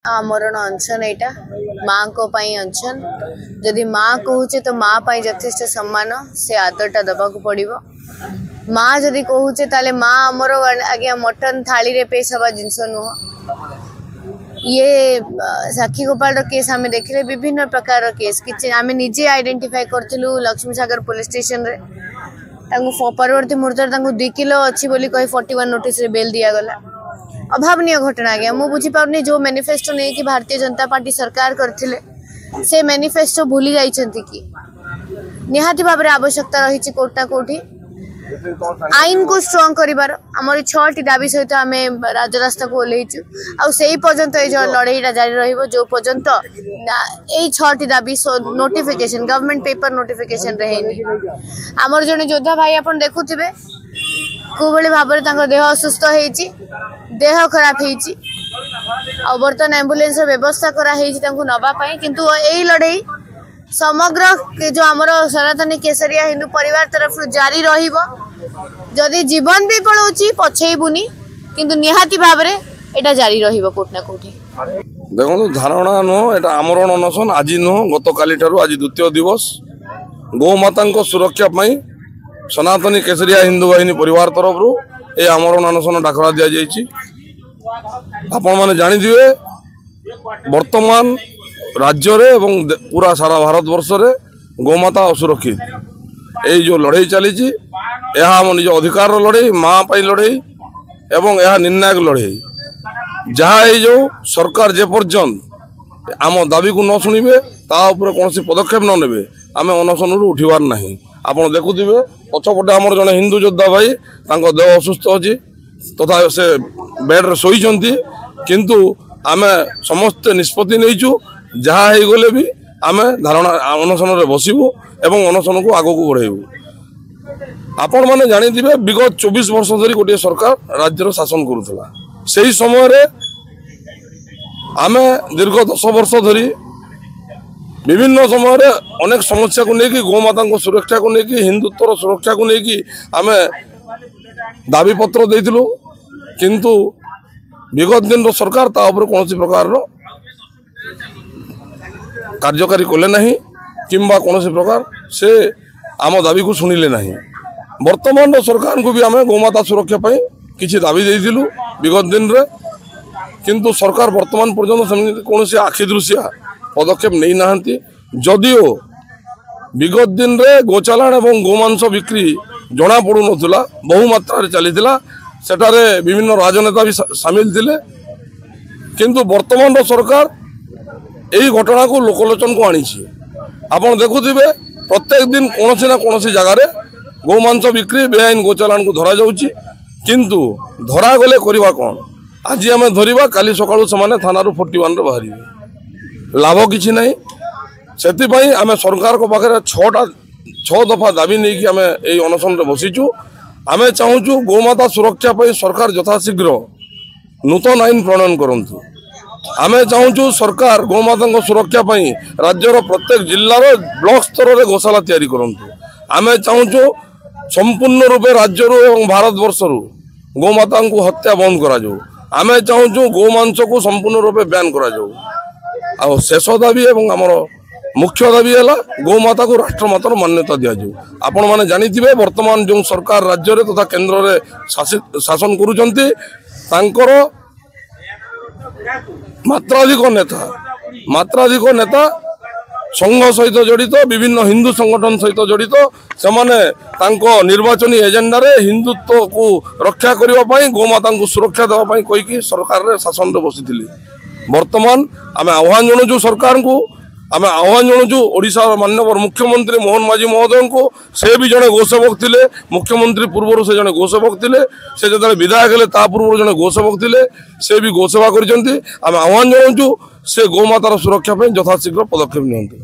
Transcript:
आमरण अनशन यहाँ माँ को अनशन जदि माँ कहूचे तो माँ यथेष्ट सम्मान से आदरटा दबाक पड़ो। माँ जदि कहूचे ताले माँ आमर आज्ञा मटन थाली रे पेश हवा जिनस नुह। ये साक्षी गोपाल केस आम देखले विभिन्न प्रकार केस कि आम निजे आइडेंटिफाई करूँ लक्ष्मी सागर पुलिस स्टेशन रे परवर्ती मुहूर्त 2 किलो अच्छी बोली कही 41 नोटिस रे बेल दिगला। अभावनीय घटना आज्ञा मु बुझी पारनी जो मैनिफेस्टो नहीं कि भारतीय जनता पार्टी सरकार करथिले से मैनिफेस्टो भूली जाइछंती कि निहाती भाव आवश्यकता रही कोटा कोठी आईन को स्ट्रॉन्ग करिबार हमर 6टी दाबी सहित आम राजरास्ता को ओल्लैचु आ सेही पर्यंत ए जो लड़ाईटा जारी रहिबो जो पर्यंत ए 6टी दाबी नोटिफिकेशन गवर्नमेंट पेपर नोटिफिकेशन रहेनी। हमर जने योद्धा भाई अपन देखुथिबे को भली भाव में देह असुस्थ होइछि देह खराब होइछि आ बर्तन एम्बुलेंस व्यवस्था करा नवा पाई किंतु एई लड़ाई समग्र जो आमर सनातनी केसरिया हिंदू परिवार तरफ जारी रहिबो। जदि जीवन भी पड़ोची पछेबुनी किंतु निहाती भाव में एटा जारी रहिबो कोठना कोठी। देखो धारणा नुह एटा आमरण अनशन आज नुह गत काली ठारू आज द्वितीय दिवस गौमाता सुरक्षा पाई सनातनी केसरिया हिंदू बाहिनी परिवार तरफ ये आमरण अनशन डाकरा दि जाइए। आपण माने जानि दिए वर्तमान राज्य रे एवं पूरा सारा भारत वर्ष रे गौमाता असुरक्षित यही जो लड़ाई चली यह आम निज अधिकार लड़ाई माँ पाई लड़ाई एवं यह निर्णायक लड़ाई जहाँ ये जो सरकार जे पर्यंत आम दाबी को न शुणिबे तापर कौन पदक्षेप न नेबे आम अनशन उठिबार नहीं। आपड़ देखुवे पछपटे आमर जड़े हिंदू योद्धा भाई देह असुस्थ अच्छी तथा से बेड्रे शोचती किंतु आम समस्ते निष्पत्ति नहींचु जहाँ हो गले भी आम धारणा अनशन बसबू एवं अनशन को आग को बढ़ेबू। आपण मैंने जानिथिबे विगत 24 वर्ष धरी गोटे सरकार राज्यर शासन करुला से ही समय आम दीर्घ 10 वर्ष धरी विभिन्न समय अनेक समस्या को लेकिन गौमाता सुरक्षा को लेकिन हिंदुत्वर सुरक्षा को लेकिन आम दाबी पत्र देइथिलु किंतु विगत दिन सरकार कौन प्रकार कार्यकारी कले नहीं किंबा कौन प्रकार से आम दाबी को शुणिले नहीं। वर्तमान सरकार को भी आम गौमाता सुरक्षा पाई किसी दाबी देइथिलु विगत दिन रे किंतु सरकार वर्तमान पर्यंत कौन आखिदृशिया पदक्षेप नहीं नाहंती। जदिओ विगत दिन रे गोचालाण एवं गोमांस बिक्री जना पड़ू नथिला बहु मात्रा चलीथिला सेठारे विभिन्न राजनेता भी सामिल थिले किंतु वर्तमान सरकार यही घटना को लोकलोचन को आनी। आपड़ देखुथिबे प्रत्येक दिन कौन ना कौन जगार गोमांस बिक्री बेआईन गोचालाण को धरा जाउची किंतु धरा गले करवा कौन आज आम धरिबा काली सकाळु समाने थानारू 41 रे बाहरिबे लाभ किछि नहीं। सेतिपई आम सरकार को पाखे 6 दफा दाबी नहीं कि आम ये अनशन बसीचु। आम चाहूँ गौमाता सुरक्षा पर सरकार यथाशीघ्र नूतन आईन प्रणयन करंतु। आम चाहूँ सरकार गौमाता सुरक्षा पर राज्यर प्रत्येक जिलार ब्लॉक स्तर में गौशाला तैयारी करंतु। आम चाहूँ संपूर्ण रूपे राज्य एवं भारत वर्षर गौमाता को हत्या बंद करा जाऊ। आम चाहूँ गोमांस को संपूर्ण रूपे बैन करा जाऊ। आ शेष दाबी एवं आमर मुख्य दाबी है गौमाता को राष्ट्रमातार मान्यता दि जाऊ। आपण मैंने जानिथिबे वर्तमान जो सरकार राज्य रे तथा केंद्र रे शासन करुचंती तांकर मात्राधिक नेता संघ सहित जड़ित विभिन्न हिंदू संगठन सहित जड़ित से निर्वाचन एजेंडा रे हिंदुत्व को रक्षा करने गौमाता को सुरक्षा देवाई कहीकि सरकार रे शासन रे बसी। वर्तमान आम आह्वान जनाऊँ सरकार को आम आह्वान जनाऊँ ओडिशा माननीय मुख्यमंत्री मोहन माझी महोदय को से भी जड़े गोसेवक थे मुख्यमंत्री पूर्व से जड़े गोसेवक थे से जो विधायक हेले पूर्व जड़े गोसेवक थे से भी गोसेवा कर आम आह्वान जनाऊँ से गौमातार सुरक्षा यथाशीघ्र पदक्षेप नियंतु।